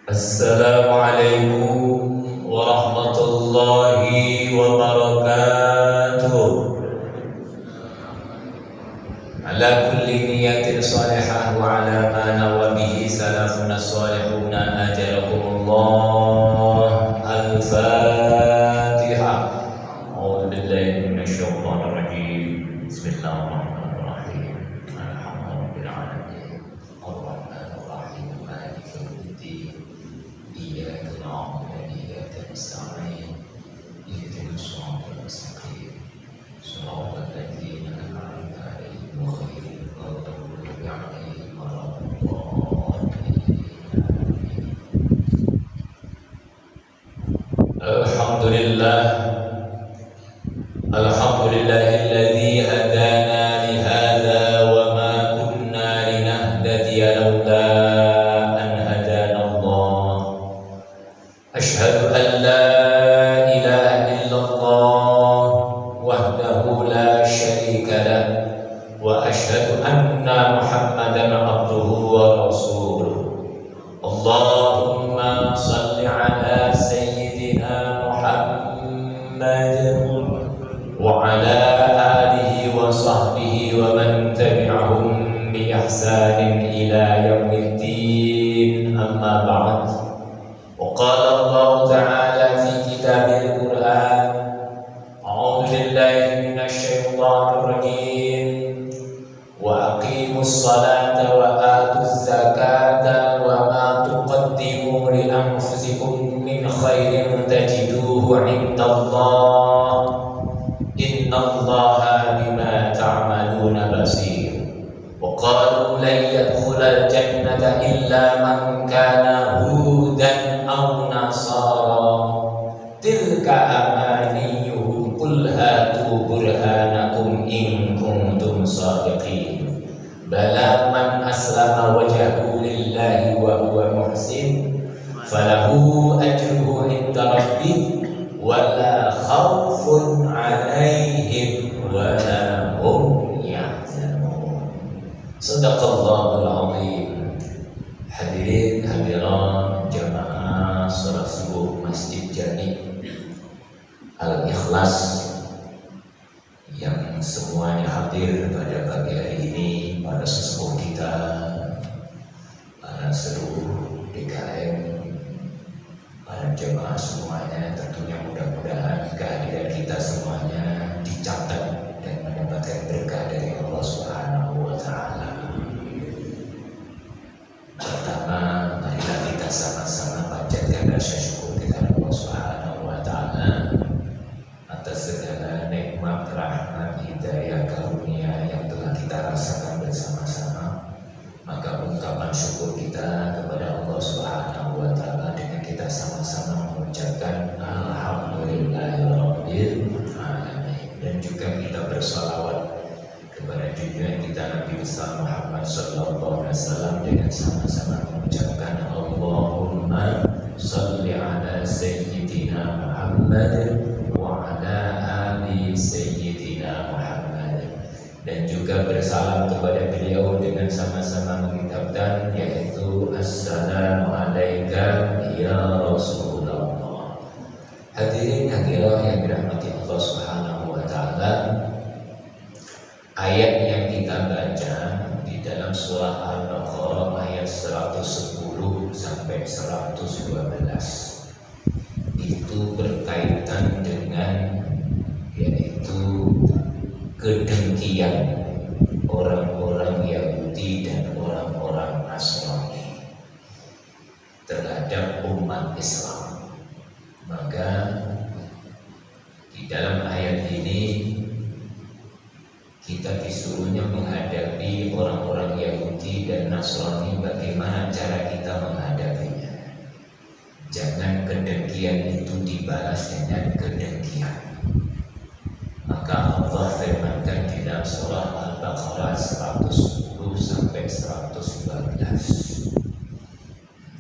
Assalamualaikum warahmatullahi wabarakatuh. Ala kulli niyatin salihah wa ala ma nawa bihi salafuna salihuna ajarakumullah. Al-Fatihah. A'udzu billahi minasy syaithanir rajim. Bismillahirrahmanirrahim. Alhamdulillahirabbil alamin. Arrahmanir rahim. Maliki yaumiddin. Iyyaka na'budu wa iyyaka nasta'in. Ihdinas siratal mustaqim. Shiratal ladzina an'amta 'alaihim ghairil maghdubi 'alaihim waladdallin. Alhamdulillah. Alhamdulillahilladzi hadana li hadza wa ma kunna linahtadiya laula an hadana Allah. Asyhadu an la ilaha illallah wahdahu la syarika lah wa asyhadu anna Muhammadan abduhu wa rasuluh. Allahumma salli ala sayyidina Muhammad wa ala alihi wa sahbihi wa man tabi'ahum bi ihsanin ila yaumiddin, amma ba'd. Wa qala Allah ta'ala fi kitabil Qur'an, a'udzu billahi minasy syaithanir rajim, wa aqimus salata wa atuz zakata wa ma tuqaddimu li anfusikum min khairin tajiduhu 'indallah. Innallaha bima ta'maluna basir. Wa qalu lan yadkhulal jannata illa man kana hudan aw nasara. Tilka amaniyuhum qul hatu burhanakum in kuntum shadiqin. Bala man aslama wajhahu lillahi wa huwa muhsin falahu ajruhu 'inda rabbih wala khaufun 'alaihim wala hum yahzanun. Shadaqallahul 'azim. Hadirin hadirat jamaah salat subuh Masjid Jami Al-Ikhlas yang semuanya hadir pada pagi hari ini, para sesepuh kita, para seluruh DKM, para jemaah semuanya, tentunya mudah-mudahan kehadiran kita semuanya dicatat dan mendapatkan berkah dari Allah Subhanahu wa Ta'ala. Pertama, marilah kita sama-sama panjatkan rasa syukur kepada Allah Subhanahu wa Ta'ala atas segala nikmat, rahmat, hidayah, karunia yang telah kita rasakan bersama-sama. Maka ungkapan syukur kita kepada Allah Subhanahu wa Ta'ala dengan kita sama-sama mengucapkan alhamdulillahirabbil alamin, dan juga kita bersalawat kepada junjungan kita Nabi besar Muhammad sallallahu alaihi wasallam dengan sama-sama mengucapkan Allahumma shalli ala sayyidina Muhammad wa ala ali sayyidina Muhammad, dan juga bersalam kepada beliau dengan sama-sama mengucapkan yaitu assalamualaikum ya Rasulullah. Hadirin hadirat yang dirahmati Allah Subhanahu wa Ta'ala, ayat yang kita baca di dalam surah Al-Baqarah ayat 110 sampai 112 itu berkaitan dengan yaitu kedengkian orang-orang Yahudi dan orang-orang Nasrani terhadap umat Islam. Maka di dalam ayat ini kita disuruhnya menghadapi orang-orang Yahudi dan Nasrani, bagaimana cara kita menghadapinya. Jangan kedengkian itu dibalas dengan kedengkian. Maka Allah firmankan di dalam surah Al-Baqarah 110 sampai 112.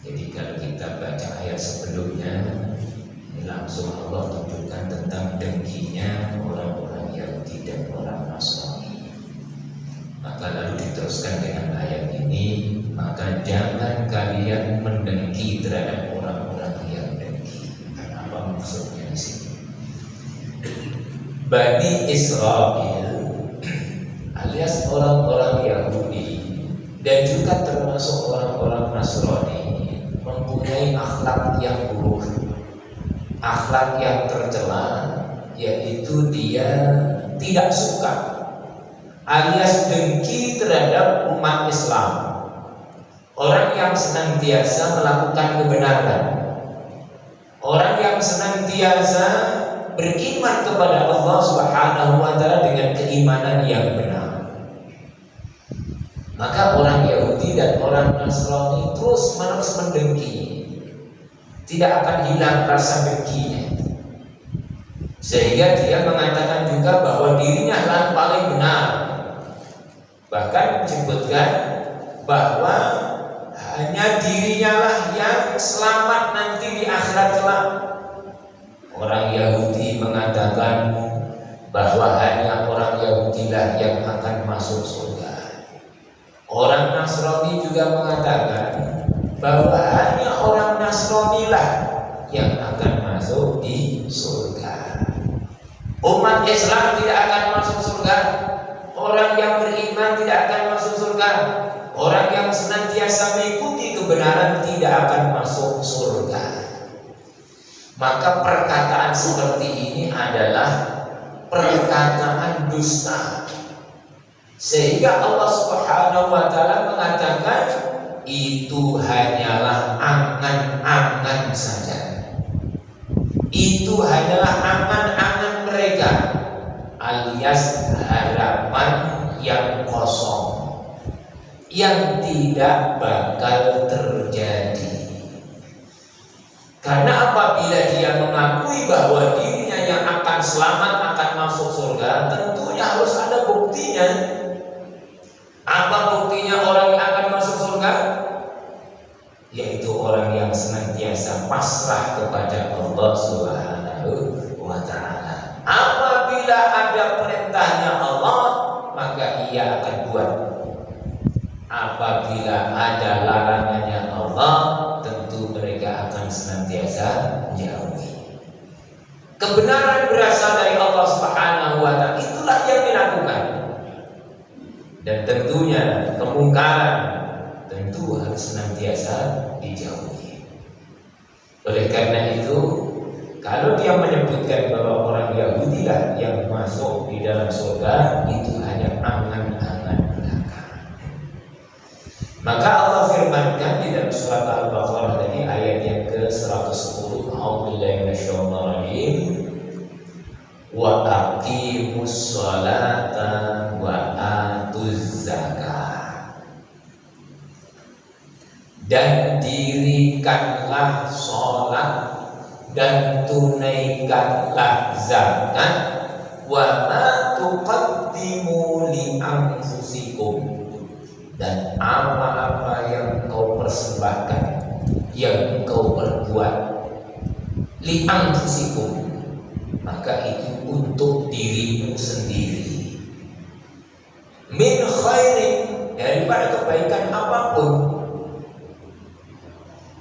Jadi kalau kita baca ayat sebelumnya, ini langsung Allah tunjukkan tentang dengkinya orang-orang Yahudi dan orang Nasrani. Maka lalu diteruskan dengan ayat ini, maka jangan kalian mendengki terhadap orang-orang yang dengki. Apa maksudnya di sini? Bani Israel alias orang-orang Yahudi dan juga termasuk orang-orang Nasrani mempunyai akhlak yang buruk, akhlak yang tercela, yaitu dia tidak suka alias dengki terhadap umat Islam, orang yang senantiasa melakukan kebenaran, orang yang senantiasa beriman kepada Allah Subhanahu wa Ta'ala dengan keimanan yang benar. Maka orang Yahudi dan orang Nasrani terus-menerus mendengki, tidak akan hilang rasa dengkinya, sehingga dia mengatakan juga bahwa dirinya lah paling benar. Bahkan menyebutkan bahwa hanya dirinya lah yang selamat nanti di akhirat kelak. Orang Yahudi mengatakan bahwa hanya orang Yahudi lah yang akan masuk surga. Orang Nasrani juga mengatakan bahwa hanya orang Nasrani lah yang akan masuk di surga. Umat Islam tidak akan masuk surga. Orang yang beriman tidak akan masuk surga. Orang yang senantiasa mengikuti kebenaran tidak akan masuk surga. Maka perkataan seperti ini adalah perkataan dusta, sehingga Allah Subhanahu wa Ta'ala mengatakan itu hanyalah angan-angan saja, itu hanyalah angan-angan mereka alias harapan yang kosong yang tidak bakal terjadi. Karena apabila dia mengakui bahwa dirinya yang akan selamat, akan masuk surga, tentunya harus ada buktinya. Apa buktinya orang yang akan masuk surga? Yaitu orang yang senantiasa pasrah kepada Allah Subhanahu wa Ta'ala. Apabila ada perintahnya Allah, maka ia akan buat. Apabila ada larangannya Allah, tentu mereka akan senantiasa menjauhi. Kebenaran berasal dari Allah Subhanahu wa Ta'ala, itulah yang dilakukan. Dan tentunya kemungkaran tentu harus senantiasa dijauhi. Oleh karena itu, kalau dia menyebutkan bahwa orang Yahudi lah yang masuk di dalam surga, itu hanya angan-angan belaka. Maka Allah firmankan di dalam surat Al-Baqarah tadi ayat yang ke-110, A'udzubillahi minasyaitonir rajim, wa aqimus sholata wa atuz zakah, dan dirikanlah sholat dan tunaikanlah zakat, wa ma tuqaddimu li anfusikum, dan apa-apa yang engkau persembahkan, yang engkau perbuat, li anfusikum, maka itu untuk dirimu sendiri, min khairin, daripada kebaikan apapun.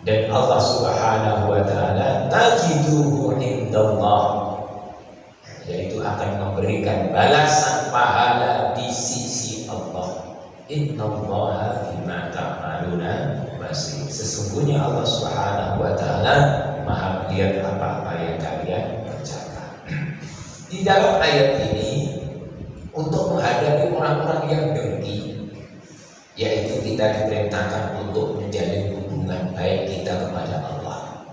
Dan Allah Subhanahu wa Ta'ala tajiduhu indallah, yaitu akan memberikan balasan pahala di sisi Allah. Innallaha bima ta'maluna basir. Sesungguhnya Allah Subhanahu wa Ta'ala Maha melihat apa-apa yang kalian kerjakan. Di dalam ayat ini, untuk menghadapi orang-orang yang dengki, yaitu kita diperintahkan untuk menjalin hubungan baik kita kepada Allah.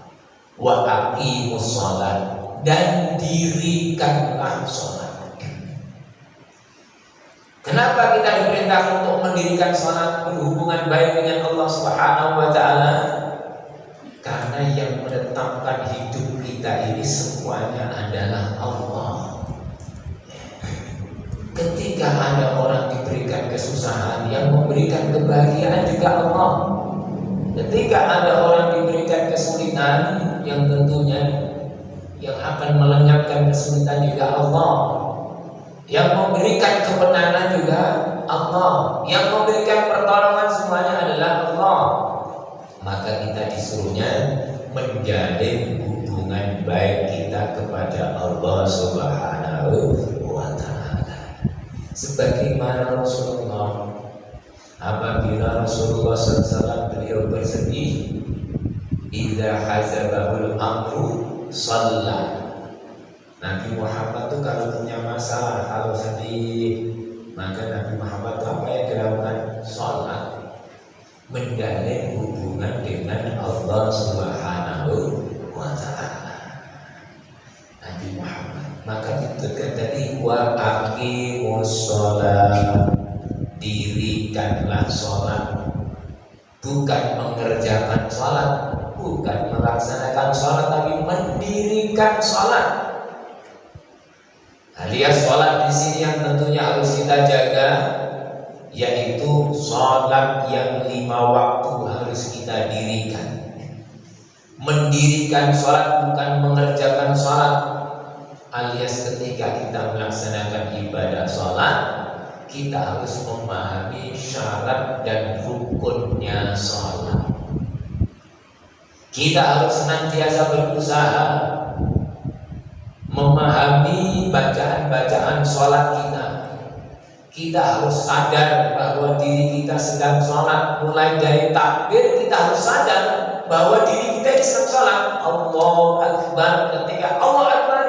Wa aqimus shalah, dan dirikanlah sholat. Kenapa kita diperintahkan untuk mendirikan sholat, berhubungan baik dengan Allah Subhanahu wa Ta'ala? Karena yang menetapkan hidup kita ini semuanya adalah Allah. Ketika ada orang diberikan kesusahan, yang memberikan kebahagiaan juga Allah. Ketika ada orang diberikan kesulitan, yang tentunya yang akan melenyapkan kesulitan juga Allah. Yang memberikan kebenaran juga Allah. Yang memberikan pertolongan semuanya adalah Allah justrunya menjalin hubungan baik kita kepada Allah Subhanahu wa Ta'ala. Sebagaimana Rasulullah, apabila Rasulullah SAW beliau bersedih, idza hazabahul amru shalla. Nabi Muhammad itu kalau punya masalah, kalau sedih, maka Nabi Muhammad itu apa yang dilakukan? Sholat, menjalin hubungan dengan Allah Subhanahu wa Ta'ala. Nabi Muhammad, maka ditekan tadi wa aqimus sholat, dirikanlah sholat, bukan mengerjakan sholat, bukan melaksanakan sholat, tapi mendirikan sholat. Alias sholat di sini yang tentunya harus kita jaga, yaitu sholat yang 5 waktu harus kita dirikan. Mendirikan sholat bukan mengerjakan sholat. Alias ketika kita melaksanakan ibadah sholat, kita harus memahami syarat dan rukunnya sholat. Kita harus senantiasa berusaha memahami bacaan-bacaan sholat kita. Kita harus sadar bahwa diri kita sedang sholat. Mulai dari takbir kita harus sadar bahwa diri kita sedang sholat. Allahu Akbar, ketika Allah Akbar,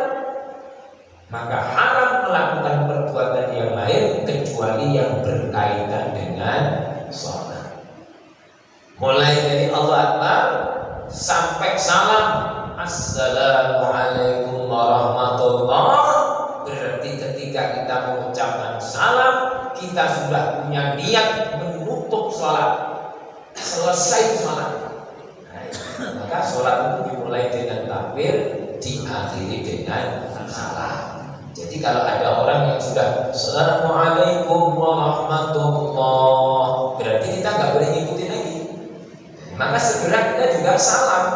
maka haram melakukan perbuatan yang lain kecuali yang berkaitan dengan sholat. Mulai dari Allah Akbar sampai salam, Assalamualaikum warahmatullahi. Berarti ketika kita mengucapkan salam, kita sudah punya niat menutup sholat, selesai sholat. Maka sholat itu dimulai dengan takbir, diakhiri dengan salam. Jadi kalau ada orang yang sudah Assalamualaikum warahmatullahi, berarti kita nggak boleh ngikutin lagi. Maka segera kita juga salam.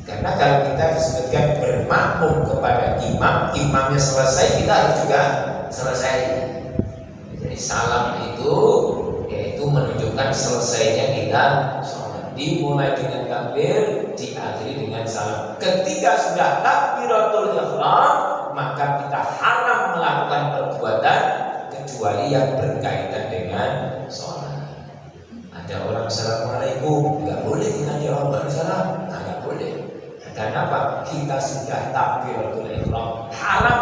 Karena kalau kita disebutkan bermakmum kepada imam, imamnya selesai, kita harus juga selesai. Jadi salam itu yaitu menunjukkan selesainya kita sholat. Dimulai dengan takbir, diakhiri dengan salam. Ketika sudah takbiratul ihram, maka kita haram melakukan perbuatan kecuali yang berkaitan dengan sholat. Ada orang Assalamualaikum, nggak boleh kita jawab salam, nggak boleh. Karena apa? Kita sudah takbiratul ihram, haram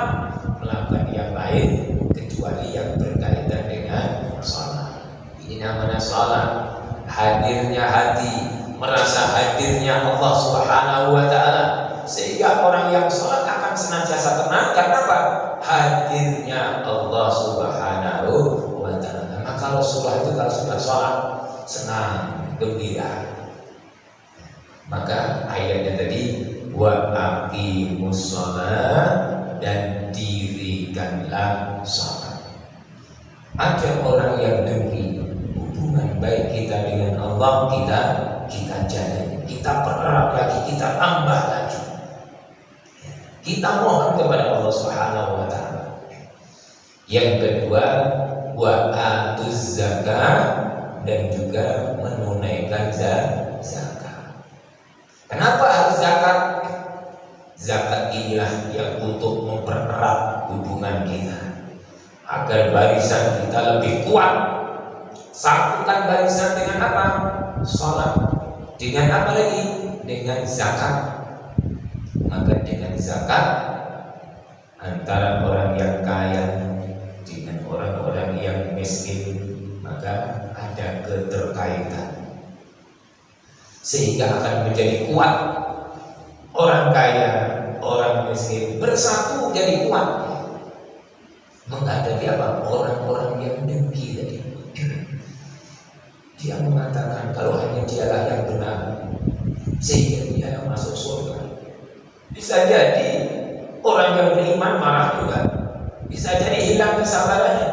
melakukan yang lain kecuali yang berkaitan dengan sholat. Ini namanya sholat. Hadirnya hati, merasa hadirnya Allah Subhanahu wa Ta'ala, sehingga orang yang sholat akan senantiasa tenang. Karena apa? Hadirnya Allah Subhanahu wa Ta'ala. Maka Rasulullah itu kalau sudah sholat senang, gembira. Maka ayatnya tadi wa aqimus shalah, dan dirikanlah salat. Ada orang yang demi hubungan baik kita dengan Allah, kita jalin, kita pererat lagi, kita tambah lagi. Kita mohon kepada Allah Subhanahu wa Ta'ala. Yang kedua, wa atuz zakat, dan juga menunaikan zakat. Kenapa harus zakat? Zakat inilah yang untuk mempererat hubungan kita agar barisan kita lebih kuat. Satukan barisan dengan apa? Sholat. Dengan apa lagi? Dengan zakat. Maka dengan zakat, antara orang yang kaya dengan orang-orang yang miskin, maka ada keterkaitan, sehingga akan menjadi kuat. Orang kaya, orang miskin bersatu jadi kuat menghadapi apa? Orang-orang yang dengki tadi. Dia mengatakan kalau hanya dialah yang benar, sehingga dia masuk surga. Bisa jadi orang yang beriman marah juga, bisa jadi hilang kesabarannya.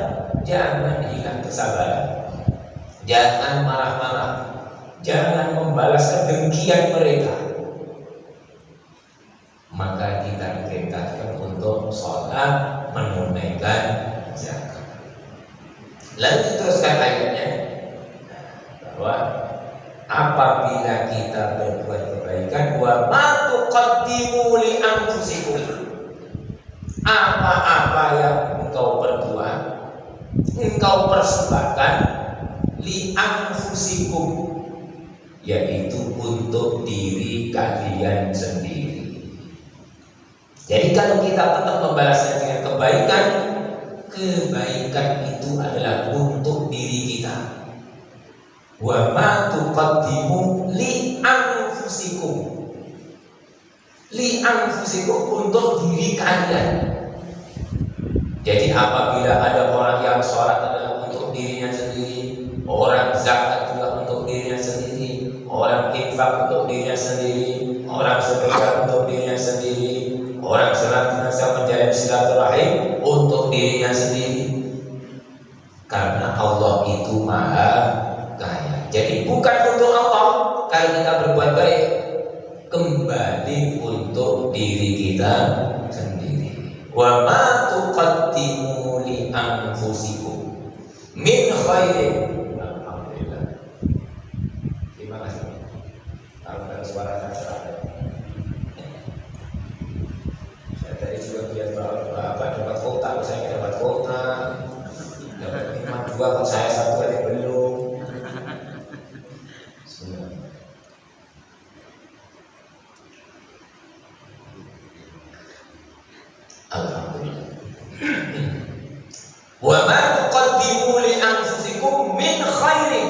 Jangan hilang kesabaran, jangan marah-marah, jangan membalas kedengkian mereka. Maka kita diperintahkan untuk sholat, menunaikan zakat. Lalu diteruskan ayatnya bahwa apa-apa yang engkau perbuat, engkau persembahkan li anfusikum, yaitu untuk diri kalian sendiri. Jadi kalau kita tetap membalasnya dengan kebaikan, kebaikan itu adalah untuk diri kita. Wa ma tuqaddimu li anfusikum, li anfusikum untuk diri kalian. Jadi apabila ada orang yang sholat adalah untuk dirinya sendiri, orang zakat juga untuk dirinya sendiri, orang infak untuk dirinya sendiri, orang sedekah untuk dirinya sendiri, orang senantiasa menjalin silaturahim untuk dirinya sendiri. Karena Allah itu maha kaya. Jadi bukan untuk Allah kalau kita berbuat baik, kembali untuk diri kita sendiri. Wa ma tuqaddimu li anfusikum min khairin. Alhamdulillah. Terima kasih. Kalau ada suara saya tadi juga biar apa dapat kota, saya dapat kota, dapat nikmat dua, kalau saya satu aja belum. Alhamdulillah. Wa ma tuqaddimu li anfusikum min khairin.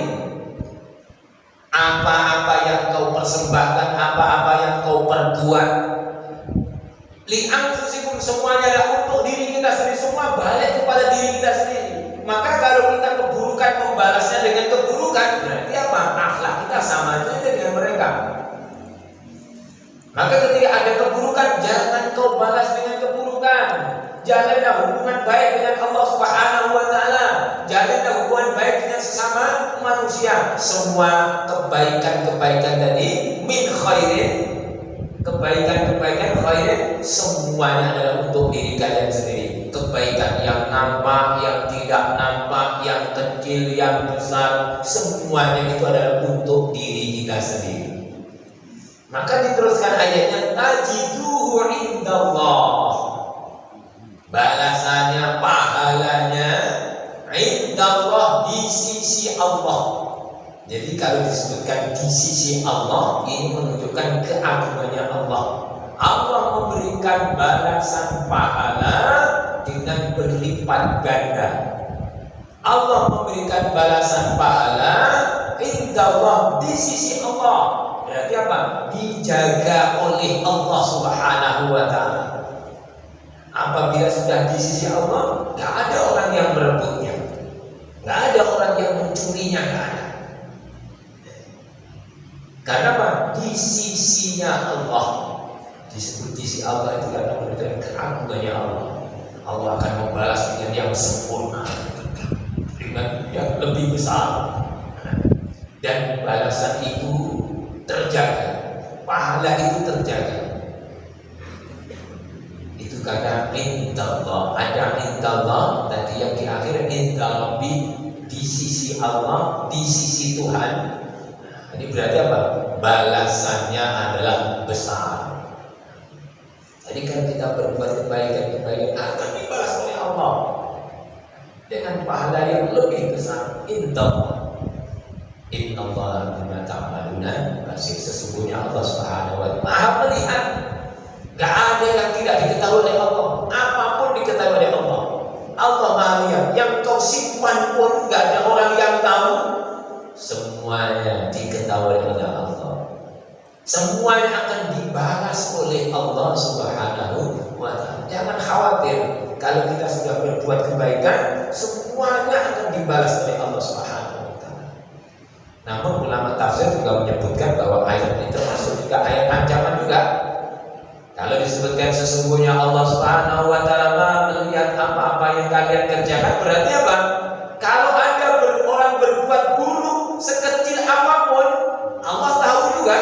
Apa-apa yang kau persembahkan, apa-apa yang kau perbuat, li anfusikum, semuanya adalah untuk diri kita sendiri, semua balik kepada diri kita sendiri. Maka kalau kita keburukan membalasnya dengan keburukan, berarti apa? Akhlak kita sama aja dengan mereka. Maka ketika ada keburukan, jangan kau balas dengan keburukan. Jalanlah hubungan baik dengan Allah Subhanahu wa taala. Jalanlah hubungan baik dengan sesama manusia. Semua kebaikan-kebaikan tadi min khairin, kebaikan-kebaikan khairin, semuanya adalah untuk diri kalian sendiri. Kebaikan yang nampak, yang tidak nampak, yang kecil, yang besar, semuanya itu adalah untuk diri kita sendiri. Maka diteruskan ayatnya, tajiduhu indallah, balasannya, pahalanya indallah, di sisi Allah. Jadi kalau disebutkan di sisi Allah, ini menunjukkan keagungannya Allah. Allah memberikan balasan pahala dengan berlipat ganda. Allah memberikan balasan pahala indallah, di sisi Allah. Berarti apa? Dijaga oleh Allah Subhanahu wa ta'ala. Apabila sudah di sisi Allah, gak ada orang yang merebutnya, gak ada orang yang mencurinya, gak ada. Karena apa? Di sisinya Allah. Disebut di sisi Allah itu karena menunjukkan keagungannya Allah. Allah akan membalas dengan yang sempurna, dengan yang lebih besar. Dan balasan itu terjaga, pahala itu terjaga. Itu kata indallah. Ada indallah tadi yang di akhir indallah, di sisi Allah, di sisi Tuhan. Ini berarti apa? Balasannya adalah besar. Jadi kalau kita berbuat kebaikan akan dibalas oleh Allah dengan pahala yang lebih besar. Indallah. Innallaha bima ta'maluna basir. Sesungguhnya Allah Subhanahu wa ta'ala Maha melihat. Gak ada yang tidak diketahui oleh Allah. Apapun diketahui oleh Allah. Allah Maha lihat. Yang kau simpan pun gak ada orang yang tahu. Semuanya diketahui oleh Allah. Semuanya akan dibalas oleh Allah Subhanahu wa ta'ala. Jangan khawatir. Kalau kita sudah berbuat kebaikan, semuanya akan dibalas oleh Allah Subhanahu wa ta'ala. Namun ulama tafsir juga menyebutkan bahwa ayat ini termasuk juga ayat ancaman juga. Kalau disebutkan sesungguhnya Allah Subhanahu wa ta'ala melihat apa-apa yang kalian kerjakan, berarti apa? Kalau ada orang berbuat buruk sekecil apapun, Allah tahu juga.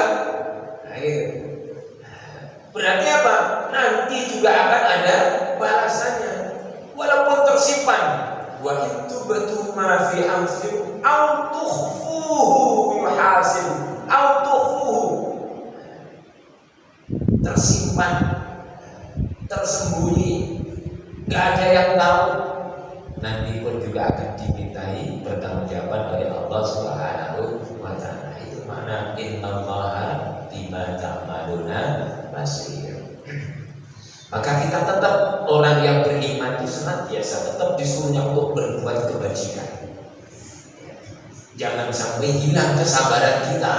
Nah, gitu. Berarti apa? Nanti juga akan ada balasannya, walaupun tersimpan. Wa itu betul ma fi anfikum au tukhfuhu yuhasib au tukhfuhu, tersimpan, tersembunyi, Nggak ada yang tahu. Nanti pun juga akan dimintai pertanggungjawaban oleh Allah Subhanahu wa Ta'ala. Itu makna innallaha bima ta'maluna basir. Maka kita tetap orang yang beriman itu senantiasa tetap disuruhnya untuk berbuat kebajikan. Jangan sampai hilang kesabaran kita.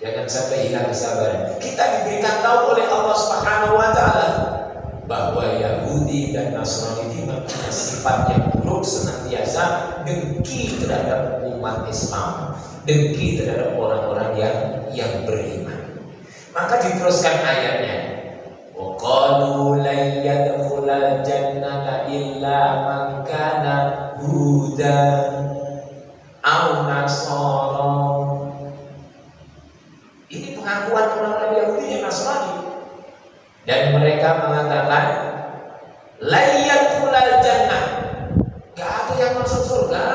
Jangan sampai hilang kesabaran. Kita diberikan tahu oleh Allah Subhanahu wa Ta'ala bahwa Yahudi dan Nasrani ini mempunyai sifat yang buruk, senantiasa dengki terhadap umat Islam, dengki terhadap orang-orang yang beriman. Maka diteruskan ayatnya, wa qalu lan yadkhulal jannata illa man kana hudan aw nasara. Ini pengakuan orang-orang Yahudi dan Nasrani. Dan mereka mengatakan la yadkhulal jannah, gak ada yang masuk surga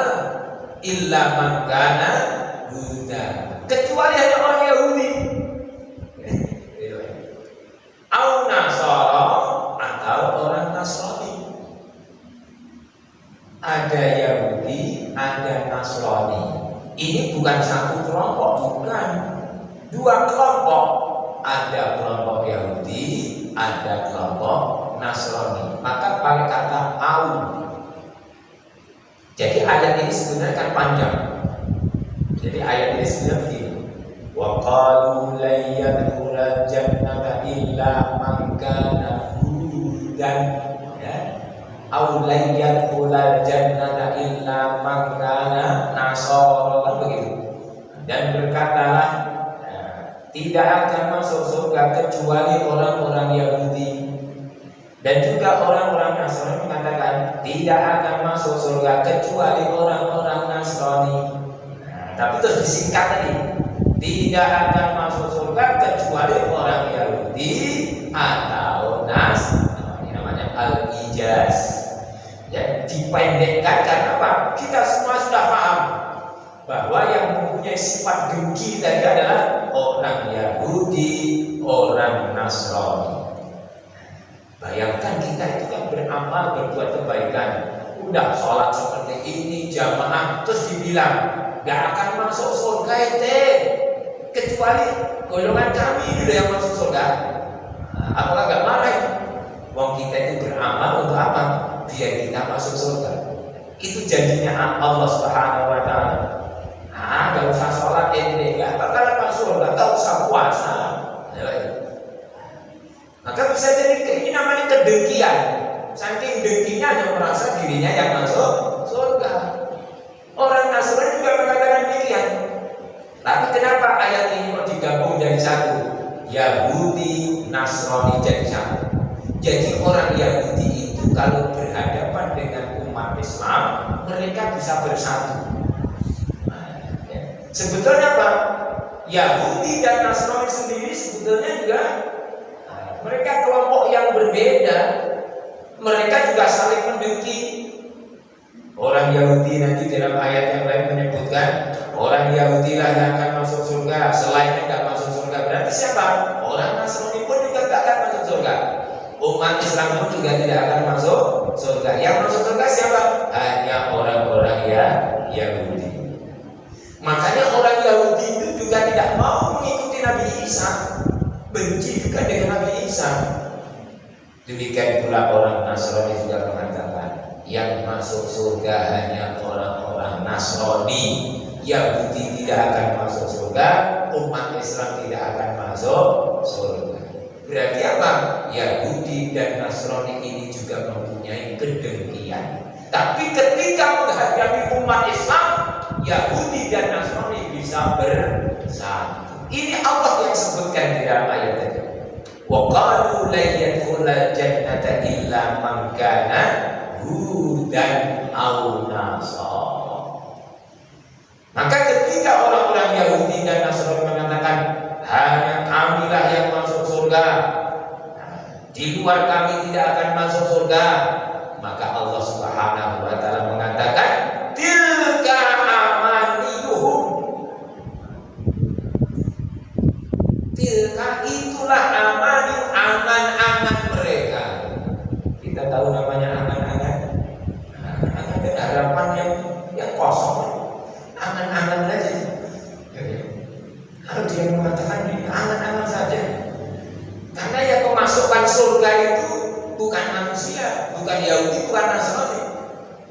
illa man kana hudan, kecuali hanya orang Yahudi au nasara, atau orang Nasrani. Ada Yahudi, ada Nasrani. Ini bukan satu kelompok, bukan dua kelompok. Ada kelompok Yahudi, ada kelompok Nasrani. Maka pakai kata au. Jadi ayat ini sebenarnya kan panjang. Jadi ayat ini sebenarnya begini. Wa qalu la yadkhulal jannata illa man kana hudan, ya. Au la yadkhulal jannata illa man kana nasara, kan begitu. Dan berkatalah, tidak akan masuk surga kecuali orang-orang Yahudi. Dan juga orang-orang Nasrani mengatakan tidak akan masuk surga kecuali orang-orang Nasrani. Tapi terus disingkat tadi, tidak akan masuk surga kecuali orang Yahudi atau Nasrani. Ini namanya al-ijaz. Ya, dipendekkan karena apa? Kita semua sudah paham bahwa yang mempunyai sifat dengki tadi adalah orang Yahudi, orang Nasrani. Bayangkan kita itu kan beramal, berbuat kebaikan, udah sholat seperti ini jamaah, terus dibilang gak akan masuk surga ente, kecuali golongan kami itu yang masuk surga. Apakah gak marah itu? Wong kita itu beramal untuk apa? Biar kita masuk surga. Itu janjinya Allah Subhanahu wa Ta'ala. Gak usah sholat ente, gak bakalan masuk, gak usah puasa. Maka bisa jadi ini namanya kedengkian. Saking dengkinya hanya merasa dirinya yang masuk surga. Orang Nasrani juga mengatakan demikian. Tapi kenapa ayat ini kok digabung jadi satu? Yahudi, Nasrani jadi satu. Jadi orang Yahudi itu kalau berhadapan dengan umat Islam, mereka bisa bersatu. Sebetulnya apa? Yahudi dan Nasrani sendiri sebetulnya juga mereka kelompok yang berbeda. Mereka juga saling mendengki. Orang Yahudi nanti dalam ayat yang lain menyebutkan orang Yahudi lah yang akan masuk surga, selainnya tidak masuk surga. Berarti siapa? Orang Nasrani pun juga tidak akan masuk surga. Umat Islam pun juga tidak akan masuk surga. Yang masuk surga siapa? Hanya orang-orang Yahudi. Makanya orang Yahudi itu juga tidak mau mengikuti Nabi Isa, benci juga dengan Nabi Isa. Demikian pula orang Nasrani juga mengatakan yang masuk surga hanya orang-orang Nasrani. Yahudi tidak akan masuk surga, umat Islam tidak akan masuk surga. Berarti apa? Yahudi dan Nasrani ini juga mempunyai kedengkian. Tapi ketika menghadapi umat Islam, Yahudi dan Nasrani bisa bersatu. Ini Allah yang sebutkan di dalam ayat tadi. Wa qalu la yadkhulal jannata illa man kana hudan aw nasara. Maka ketika orang-orang Yahudi dan Nasrani mengatakan hanya kamilah yang masuk surga, di luar kami tidak akan masuk surga, maka Allah Subhanahu wa Ta'ala mengatakan tilka amaniyuhum, tilka itulah amani, angan-angan mereka. Anda tahu namanya angan-angan? Ada harapan yang kosong, angan-angan aja. Kalau dia mengatakan ini angan-angan saja, karena yang memasukkan surga itu bukan manusia, bukan Yahudi, bukan Nasrani.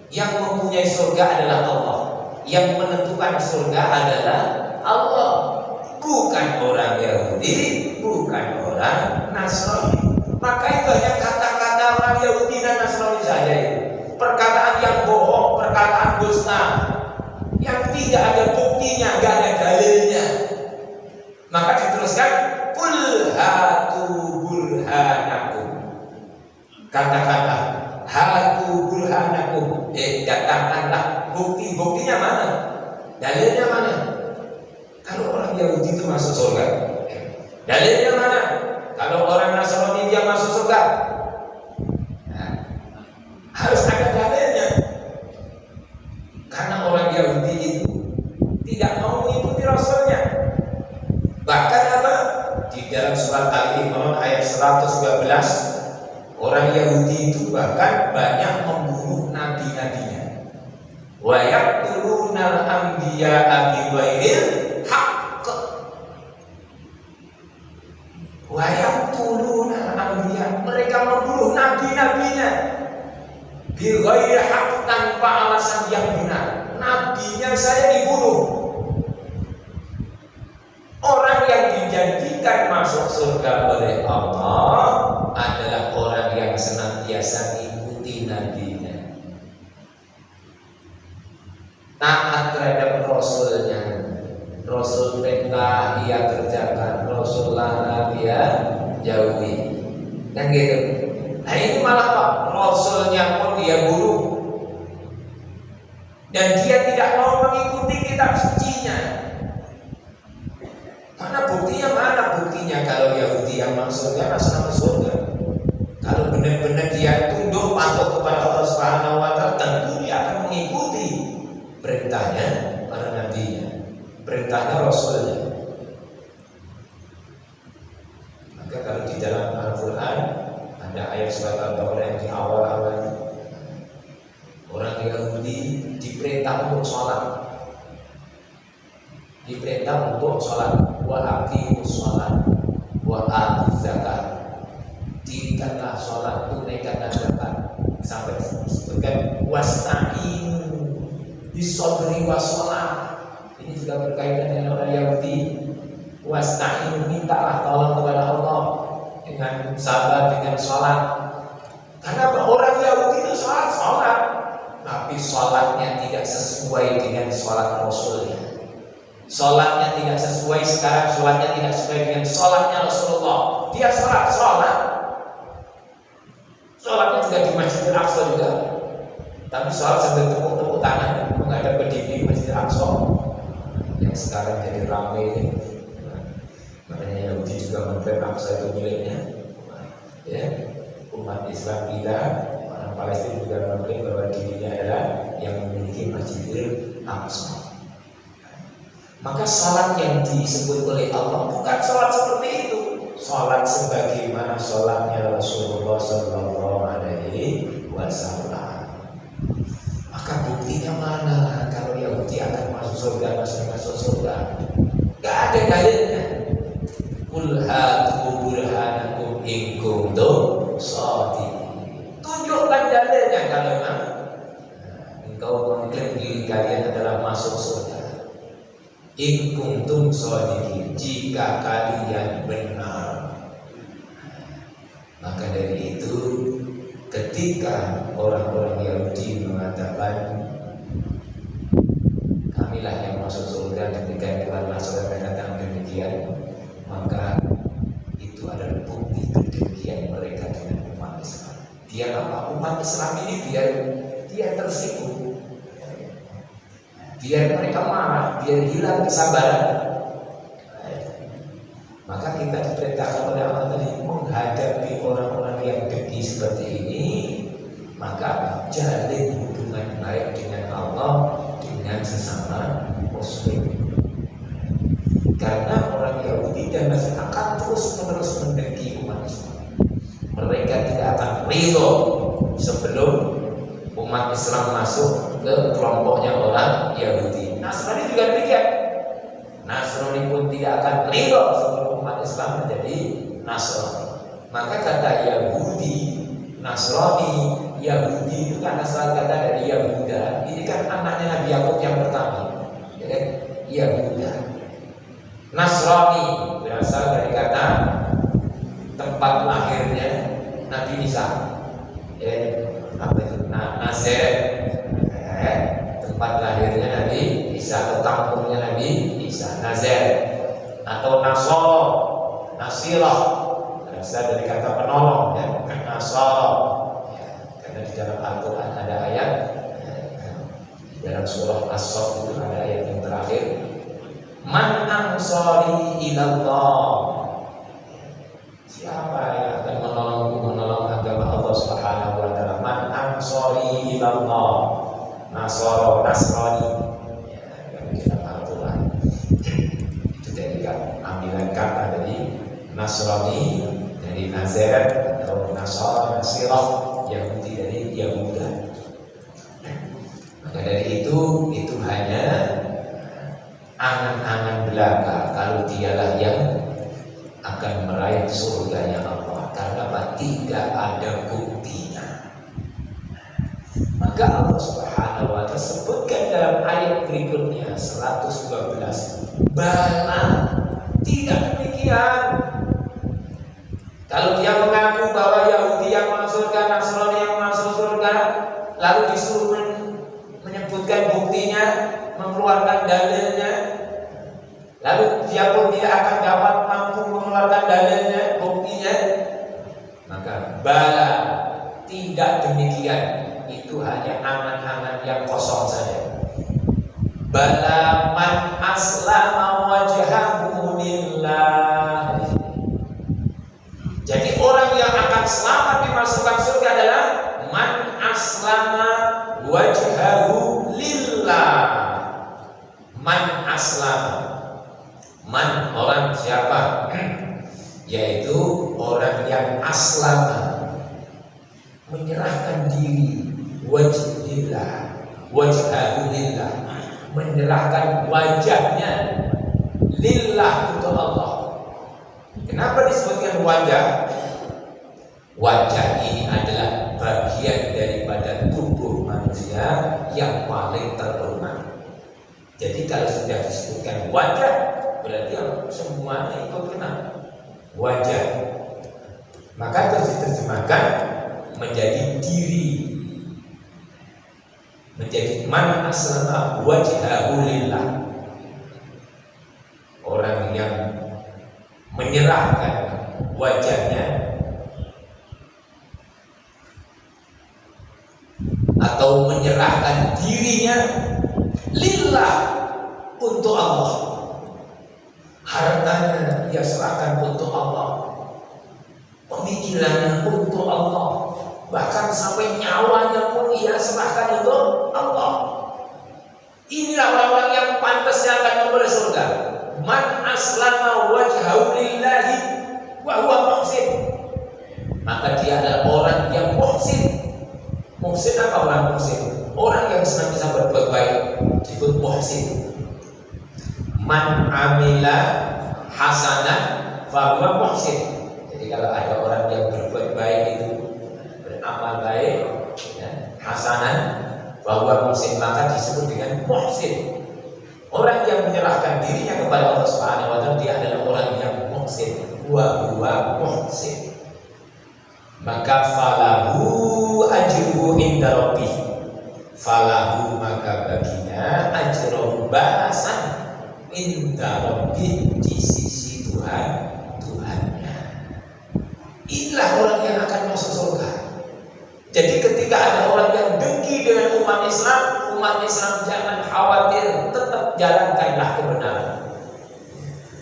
Yang mempunyai surga adalah Allah. Yang menentukan surga adalah Allah, bukan orang Yahudi, bukan orang Nasrani. Maka banyak kata-kata orang Yahudi dan Nasrani saja itu perkataan yang bohong, perkataan dusta, yang tidak ada buktinya, tidak ada dalilnya. Maka diteruskan, Qul hatu burhanakum. Katakanlah, hatu burhanakum. Datangkanlah bukti-buktinya mana? Dalilnya mana? Kalau orang Yahudi itu masuk surga, dalilnya mana? Kalau orang Nasrani dia masuk surga, harus ada dalilnya. Karena orang Yahudi itu tidak mau mengikuti Rasulnya. Bahkan apa? Di dalam surat Al-Imran ayat 112, orang Yahudi itu bahkan banyak membunuh nabi-nabinya. Wa yaqtulunal anbiya'a bighairil haqq. Wa yaqtulunal anbiya, mereka membunuh nabi-nabinya bighairil haqq, tanpa alasan yang benar. Nabinya saya dibunuh. Orang yang dijanjikan masuk surga oleh Allah adalah orang yang senantiasa ikuti nabinya, taat terhadap Rasulnya. Rasul perintah ia kerjakan, Rasul larang ia jauhi, kan gitu. Nah ini malah Pak, Rasulnya pun dia bunuh, dan dia tidak mau mengikuti kitab sucinya. Mana buktinya? Mana buktinya kalau Yahudi yang masuk surga, Nasrani surga? Kalau benar-benar dia tunduk patuh kepada Allah Subhanahu wa Ta'ala, tentu dia akan mengikuti perintahnya para nabinya, perintahnya Rasulnya. Maka kalau di dalam Al-Quran ada ayat surat Al-Baqarah yang di awal-awal, orang Yahudi diperintah untuk sholat, diperintah untuk sholat, wa aqimus sholat wa atuz zakat. Dirikanlah sholat, tunaikanlah zakat, sampai disebutkan wasta'inu bisobri washolat. Ini juga berkaitan dengan orang Yahudi. Wasta'inu, mintalah tolong kepada Allah dengan sabar, dengan sholat. Karena orang Yahudi itu sholat, tapi sholatnya tidak sesuai dengan sholat Rasulnya. Sholatnya tidak sesuai, sekarang sholatnya tidak sesuai dengan sholatnya Rasulullah. Dia sholatnya juga di Masjidil Aqsa juga, tapi sholat sambil tepuk-tepuk tangan menghadap ke dinding Masjidil Aqsa yang sekarang jadi ramai ini. Makanya Yahudi juga mengklaim Aqsa itu miliknya. Ya, umat Islam kita, orang Palestina juga mengklaim bahwa dirinya adalah yang memiliki Masjidil Aqsa. Maka salat yang disebut oleh Allah bukan salat seperti itu. Salat sebagaimana salatnya Rasulullah Sallallahu Alaihi Wasallam. Maka buktinya mana kalau Yahudi akan masuk surga, masuk surga? Gak ada dalilnya. Qul hatu burhanakum in kuntum shadiqin. Tunjukkan dalilnya kalau memang engkau mengklaim diri kalian adalah masuk surga. In kuntum shadiqin, jika kalian benar. Maka dari itu ketika orang-orang Yahudi mengatakan kamilah yang masuk surga ketika Tuhan Rasul katakan demikian, maka itu adalah bukti kedengkian mereka dengan umat Islam. Biar apa? Umat Islam ini biar tersinggung, biar mereka marah, biar hilang kesabaran. Maka kita diperintahkan oleh Allah tadi menghadapi orang-orang yang dengki seperti ini, maka jalin hubungan baik dengan Allah, dengan sesama Muslim. Karena orang Yahudi dan Nasrani akan terus-menerus mendengki umat Islam. Mereka tidak akan ridho sebelum umat Islam masuk ke kelompoknya orang Yahudi. Nasrani juga demikian. Nasrani pun tidak akan ridho sebelum umat Islam menjadi Nasrani. Maka kata Yahudi, Nasrani, Yahudi itu kan asal kata dari Yahuda. Ini kan anaknya Nabi Yakub yang pertama, ya kan? Yahuda. Nasrani berasal dari kata tempat lahirnya Nabi Isa. Apa itu? Nazaret. Tempat lahirnya Nabi Isa atau kampungnya Nabi Isa, Nazaret. Atau Nasor, Nasirah, berasal dari kata penolong, ya, Nasor. Ya, karena di dalam Al-Quran ada ayat, di dalam surah As-Saff itu ada ayat yang terakhir, Man ansari ilallah. Siapa yang akan menolong agama Allah Subhanahu wa taala? Man ansari ilallah. Nasara, Nasrani. Ya, yang di dalam Al-Quran. Itu dari ambilan kata dari Nasrani dari Nazaret atau Nasara, Nasirah, Yahudi dari Yahuda. Maka dari itu hanya angan-angan belaka kalau dialah yang akan meraih surganya Allah. Karena apa? Tidak ada buktinya. Maka Allah Subhanahu wa taala sebutkan dalam ayat berikutnya 112, bala, tidak demikian. Kalau dia mengaku bahwa Yahudi yang masuk surga, Nasrani yang masuk surga, lalu disuruh menyebutkan buktinya, mengeluarkan dalilnya, lalu dia pun tidak akan dapat mampu mengeluarkan dalilnya, buktinya, maka bala, tidak demikian. Itu hanya angan-angan yang kosong saja. Bala man aslama wajhahu lillah. Jadi orang yang akan selamat dimasukkan surga adalah man aslama wajhahu lillah. Man aslama. Man orang siapa? Yaitu orang yang aslama, menyerahkan diri, wajhillah, wajhahu lillah, menyerahkan wajahnya lillah untuk Allah. Kenapa disebutkan wajah? Wajah ini adalah bagian daripada tubuh manusia yang paling terhormat. Jadi kalau sudah disebutkan wajah, berarti semuanya ikut kena wajah. Maka terus diterjemahkan menjadi diri, menjadi man aslama wajhahu lillah, orang yang menyerahkan wajahnya atau menyerahkan dirinya lillah, untuk Allah. Hartanya dia serahkan untuk Allah, pemikirannya untuk Allah, bahkan sampai nyawanya pun ia serahkan untuk Allah. Inilah orang-orang yang pantasnya akan memperoleh surga. Man aslama wajhahu lillahi wa huwa muhsin. Maka dia adalah orang yang muhsin. Muhsin apa orang muhsin? Orang yang senantiasa berbuat baik disebut muhsin. Man amila hasanah fa huwa muhsin. Jadi kalau ada orang yang berbuat baik itu, beramal baik, ya, hasanah fa huwa muhsin, maka disebut dengan muhsin. Orang yang menyerahkan dirinya kepada Allah Subhanahu wa taala, dia adalah orang yang muhsin, wa huwa muhsin. Maka falahu ajruhu inda rabbih. Falahu, maka baginya ajrun, balasan, inda rabbih, di sisi Tuhannya. Inilah orang yang akan masuk surga. Jadi ketika ada orang yang dengki dengan umat Islam jangan khawatir, tetap jalankanlah kebenaran.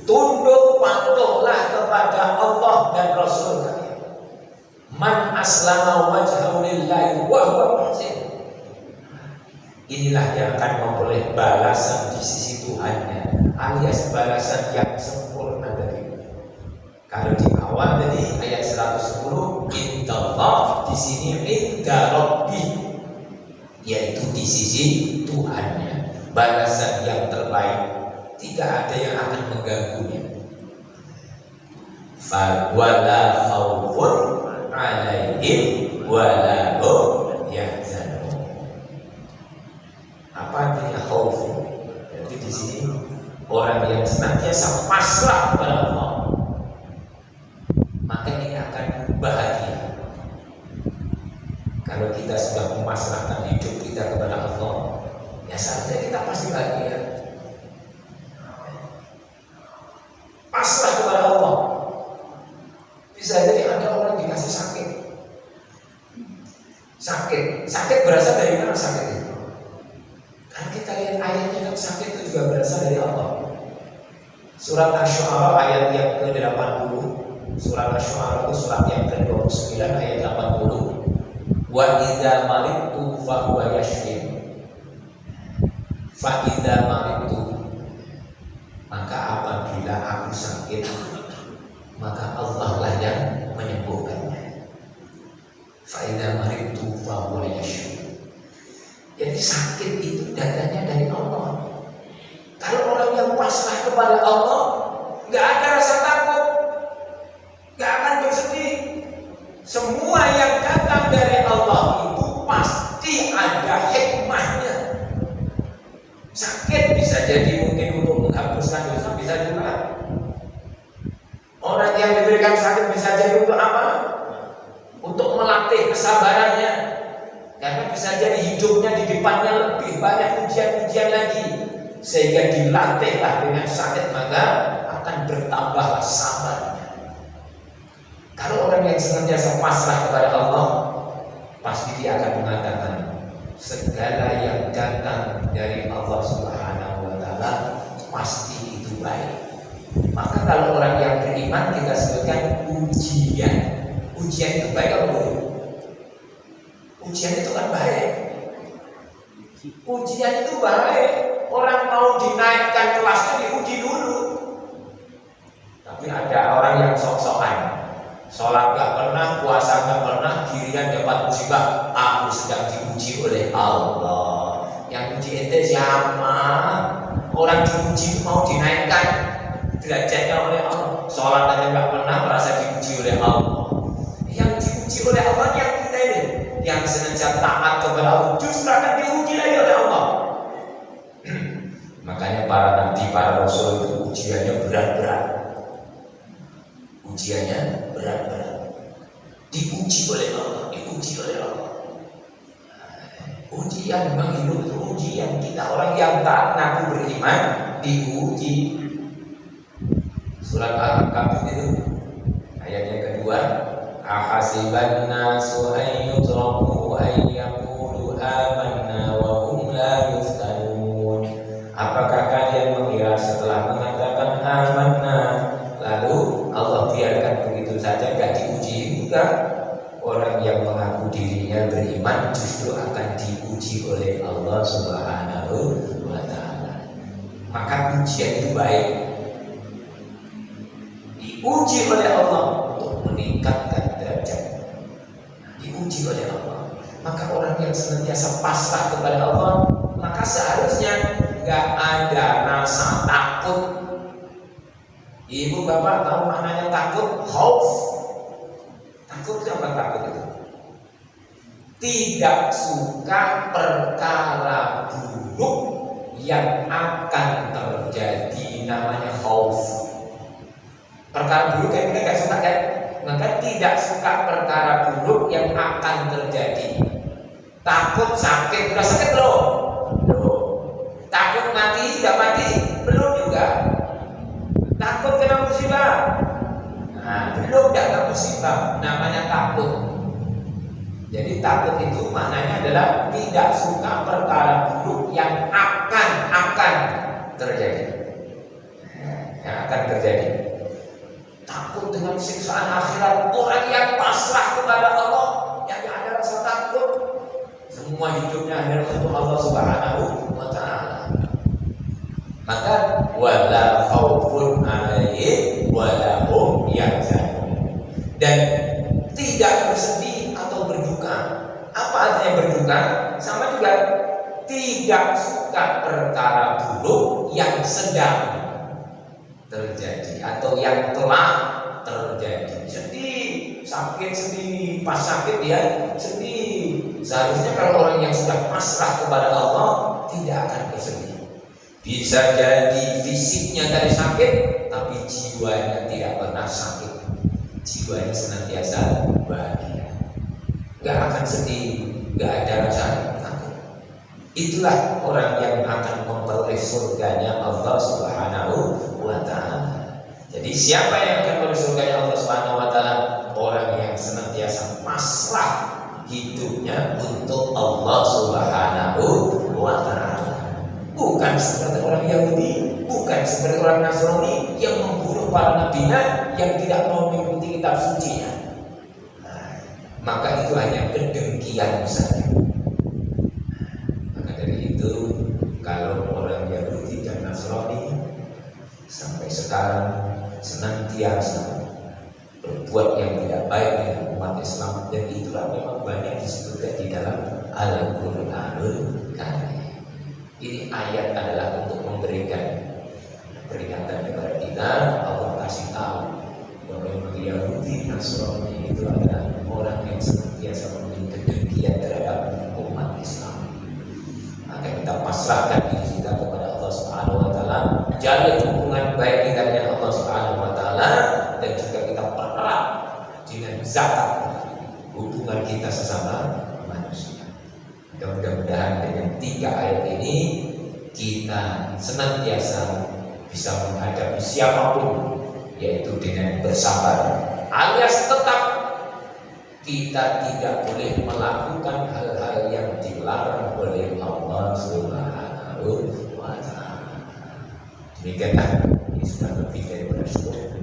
Tunduk patuhlah kepada Allah dan Rasul-Nya. Man aslama wajhahu lillahi wa huwa muhsin. Inilah yang akan memperoleh balasan di sisi Tuhannya, alias balasan yang sempurna tadi. Kalau di awal tadi ayat 110, inna Allah di sini inda Rabbi, yaitu di sisi Tuhannya, balasan yang terbaik, tidak ada yang akan mengganggunya. Wala khaufun alaihim wala hum yahzanun. Apa artinya khauf? Jadi di sini orang yang senantiasa pasrah kepada Allah, maka ini akan bahagia. Kalau kita sudah memasrahkan hidup kita kepada Allah, ya saatnya kita pasti bahagia. Pasrah kepada Allah. Bisa jadi ada orang dikasih sakit. Sakit berasal dari mana sakit itu? Kan kita lihat ayatnya kan sakit itu juga berasal dari Allah. Surat Asy-Syu'ara ayat yang ke-80. Surat Asy-Syu'ara itu surat yang ke-29 ayat 80. Wa idza maridtu fa huwa yashfin. Fa idza maridtu, maka apabila aku sakit, maka Allah lah yang menyembuhkannya. Fa idza maridtu fa huwa yashfin. Jadi sakit itu datangnya dari Allah. Kalau orang yang pasrah kepada Allah, nggak ada rasa takut, nggak akan bersedih. Semua yang datang dari Allah itu pasti ada hikmahnya. Sakit bisa jadi mungkin untuk menghapuskan dosa, bisa juga. Orang yang diberikan sakit bisa jadi untuk apa? Untuk melatih kesabarannya. Karena bisa jadi hidupnya di depannya lebih banyak ujian-ujian lagi, sehingga dilatihlah dengan sakit, maka akan bertambahlah sabarnya. Kalau orang yang senantiasa pasrah kepada Allah, pasti dia akan mengatakan segala yang datang dari Allah Subhanahu wa Ta'ala pasti itu baik. Maka kalau orang yang beriman kita sebutkan ujian. Ujian itu baik atau buruk? Ujian itu kan baik. Ujian itu baik. Orang mau dinaikkan kelasnya diuji dulu. Tapi ada orang yang sok-sokan, sholat gak pernah, puasa gak pernah, giliran dapat musibah, aku sedang diuji oleh Allah. Yang uji ente siapa? Orang diuji mau dinaikkan derajatnya oleh Allah. Sholat aja gak pernah, merasa diuji oleh Allah. Yang diuji oleh Allah yang kita ini, yang senantiasa taat kepada Allah, justru akan diuji lagi oleh Allah. Makanya para nabi, para rasul itu ujiannya berat-berat. Ujiannya berat-berat. Diuji oleh Allah, diuji oleh Allah. Ujian memang hidup itu ujian. Kita orang yang taat ngaku beriman diuji. Surat Al-Ankabut itu ayatnya kedua. Ahasiban nasu an yutraku an yaqulu amanna wa hum la yuftanun. Apakah kalian mengira setelah mengatakan amanna lalu Allah biarkan begitu saja, gak diuji juga? Orang yang mengaku dirinya beriman justru akan diuji oleh Allah Subhanahu wa Ta'ala. Maka ujian itu baik, diuji oleh Allah untuk meningkatkan derajat, diuji oleh Allah. Maka orang yang senantiasa pasrah kepada Allah, maka seharusnya gak ada rasa takut. Ibu bapak tahu maknanya takut? Khauf. Takut itu apa takut itu? Tidak suka perkara buruk yang akan terjadi, namanya khauf. Perkara buruk yang kita gak suka kan? Maka tidak suka perkara buruk yang akan terjadi. Takut sakit, udah sakit belum? Belum. Takut mati, udah mati? Belum juga. Takut kena musibah? Nah, belum kena musibah, namanya takut. Jadi takut itu maknanya adalah tidak suka perkara buruk yang akan terjadi. Yang akan terjadi. Takut dengan siksaan akhirat. Orang yang pasrah kepada Allah, yang ada rasa takut, semua hidupnya adalah untuk Allah Subhanahu wa Ta'ala. Maka wala khaufun alaihim wala hum yahzanun, dan tidak bersedih yang berduka, sama juga tidak suka perkara buruk yang sedang terjadi atau yang telah terjadi. Sedih, sakit sedih, pas sakit ya sedih. Seharusnya kalau orang yang sudah pasrah kepada Allah tidak akan bersedih. Bisa jadi fisiknya tadi sakit, tapi jiwanya tidak pernah sakit. Jiwanya senantiasa bahagia, gak akan sedih, gak ada rasa takut. Itulah orang yang akan memperoleh surganya Allah Subhanahu wa Ta'ala. Jadi siapa yang akan memperoleh surganya Allah Subhanahu wa Ta'ala? Orang yang senantiasa pasrah hidupnya untuk Allah Subhanahu wa Ta'ala. Bukan seperti orang Yahudi, bukan seperti orang Nasrani yang membunuh para nabinya, yang tidak mau mengikuti kitab sucinya. Maka itu hanya kedengkian saja. Maka dari itu, kalau orang Yahudi dan Nasrani sampai sekarang senantiasa berbuat yang tidak baik dengan umat Islam, dan itulah memang banyak disebutkan di dalam Al-Qur'anul Karim. Ini ayat adalah untuk memberikan peringatan kepada kita. Allah kasih tahu bahwa Yahudi Nasrani itu adalah orang yang senantiasa memiliki kedengkian terhadap umat Islam. Maka kita pasrahkan diri kita kepada Allah Subhanahu wa Ta'ala, jalin hubungan baik kita dengan Allah Subhanahu wa Ta'ala, dan juga kita pererat dengan zakat hubungan kita sesama manusia. Mudah-mudahan dengan 3 ayat ini kita senantiasa bisa menghadapi siapapun, yaitu dengan bersabar, alias tetap kita tidak boleh melakukan hal-hal yang dilarang oleh Allah Subhanahu wa Ta'ala. Demikianlah, ini sudah lebih daripada cukup.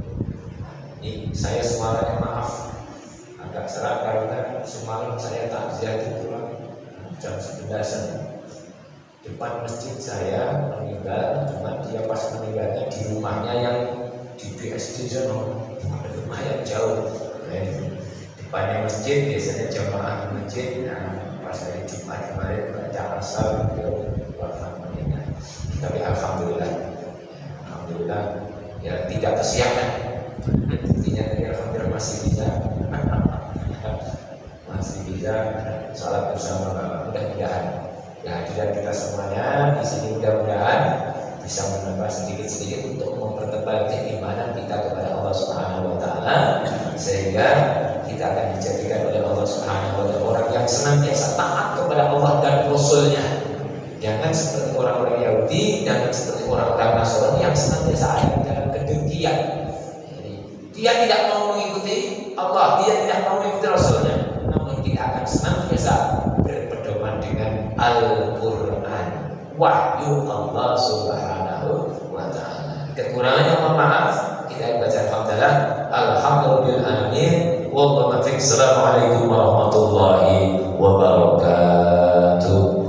Ini saya suaranya maaf agak serak karena semalam saya takziah di pulang jam 11-an. Depan masjid saya meninggal, cuma dia pas meninggalnya di rumahnya yang di BSD sana, lumayan jauh. Depannya masjid, biasanya jamaah masjid. Nah, pas hari Jumat kemarin baca asal beliau wafat meninggal. Tapi alhamdulillah ya tidak kesiangan. Intinya alhamdulillah masih bisa salat bersama mudah-mudahan ya hadirat kita semuanya di sini mudah-mudahan bisa menambah sedikit-sedikit untuk mempertebal keimanan kita kepada Allah Subhanahu wa Ta'ala, sehingga kita akan dijadikan oleh Allah Subhanahu wa Ta'ala orang yang senantiasa taat kepada Allah dan Rasulnya. Jangan seperti orang-orang Yahudi, jangan seperti orang-orang Nasrani yang senantiasa ada dalam kedengkian. Jadi, dia tidak mau mengikuti Allah, dia tidak mau mengikuti Rasulnya, namun kita akan senantiasa berpedoman dengan Al-Quran, wahyu Allah Subhanahu wa Ta'ala. Kekurangannya mohon maaf, kita baca alhamdulillah, alhamdulillahirabbil alamin. Assalamualaikum warahmatullahi wabarakatuh.